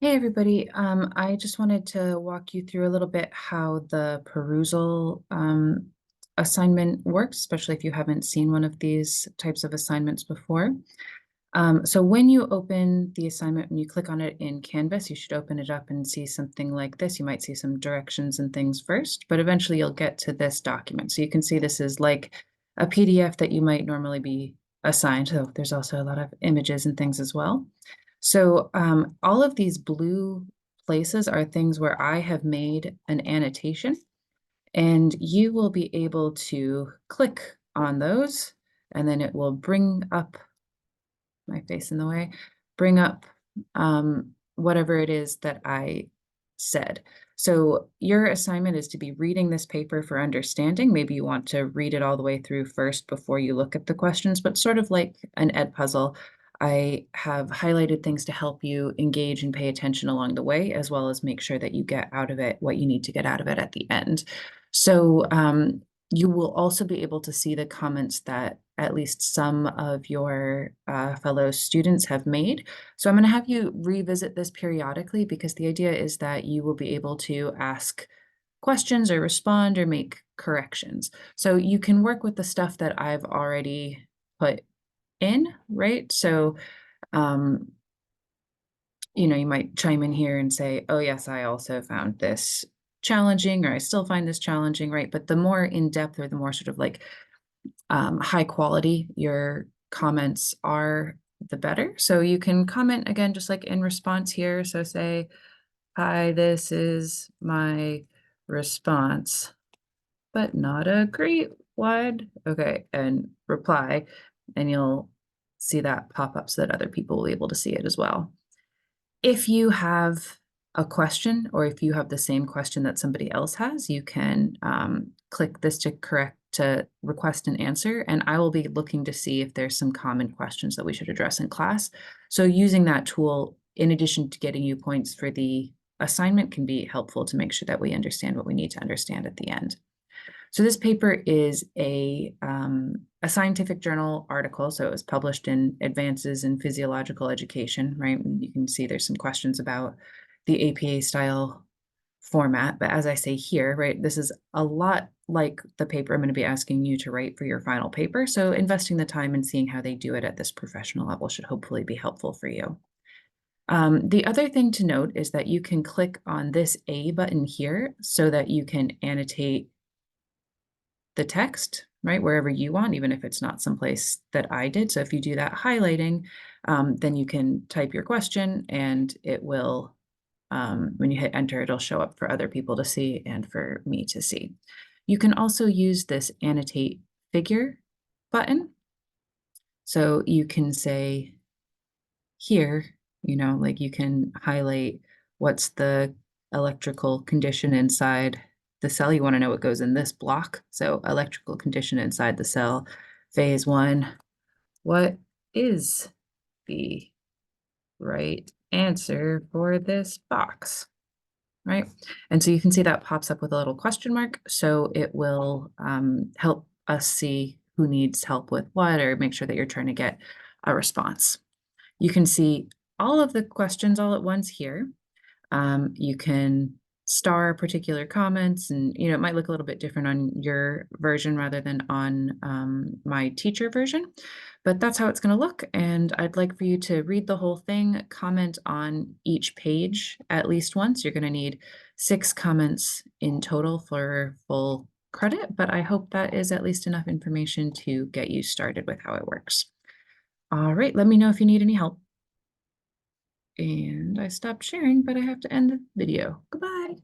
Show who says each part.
Speaker 1: Hey everybody, I just wanted to walk you through a little bit how the Perusall assignment works, especially if you haven't seen one of these types of assignments before. So when you open the assignment and you click on it in Canvas, you should open it up and see something like this. You might see some directions and things first, but eventually you'll get to this document. So you can see this is like a PDF that you might normally be assigned. So there's also a lot of images and things as well. So all of these blue places are things where I have made an annotation, and you will be able to click on those, and then it will bring up my face in the way, bring up whatever it is that I said. So your assignment is to be reading this paper for understanding. Maybe you want to read it all the way through first before you look at the questions, but sort of like an ed puzzle, I have highlighted things to help you engage and pay attention along the way, as well as make sure that you get out of it what you need to get out of it at the end. So you will also be able to see the comments that at least some of your fellow students have made. So I'm going to have you revisit this periodically because the idea is that you will be able to ask questions or respond or make corrections. So you can work with the stuff that I've already put in, right? So, um, you might chime in here and say, oh, yes, I also found this challenging, or I still find this challenging, right? But the more in depth or the more sort of like high quality your comments are, the better. So you can comment again, just like in response here. So say, hi, this is my response, but not a great one. Okay, and reply, and you'll see that pop up so that other people will be able to see it as well. If you have a question, or if you have the same question that somebody else has, you can click this to request an answer, and I will be looking to see if there's some common questions that we should address in class. So using that tool, in addition to getting you points for the assignment, can be helpful to make sure that we understand what we need to understand at the end. So this paper is a scientific journal article. So it was published in Advances in Physiological Education, right? And you can see there's some questions about the APA style format. But as I say here, right, this is a lot like the paper I'm going to be asking you to write for your final paper. So investing the time and seeing how they do it at this professional level should hopefully be helpful for you. The other thing to note is that you can click on this A button here so that you can annotate the text, right, wherever you want, even if it's not someplace that I did. So if you do that highlighting, then you can type your question and it will, when you hit enter, it'll show up for other people to see and for me to see. You can also use this annotate figure button. So you can say here, like you can highlight what's the electrical condition inside the cell. You want to know what goes in this block. So electrical condition inside the cell, phase one. What is the right answer for this box? Right. And so you can see that pops up with a little question mark. So it will help us see who needs help with what, or make sure that you're trying to get a response. You can see all of the questions all at once here. You can star particular comments, and it might look a little bit different on your version rather than on my teacher version, but that's how it's going to look. And I'd like for you to read the whole thing, comment on each page at least once. You're going to need 6 comments in total for full credit, but I hope that is at least enough information to get you started with how it works. All right, let me know if you need any help. And I stopped sharing, but I have to end the video. Goodbye.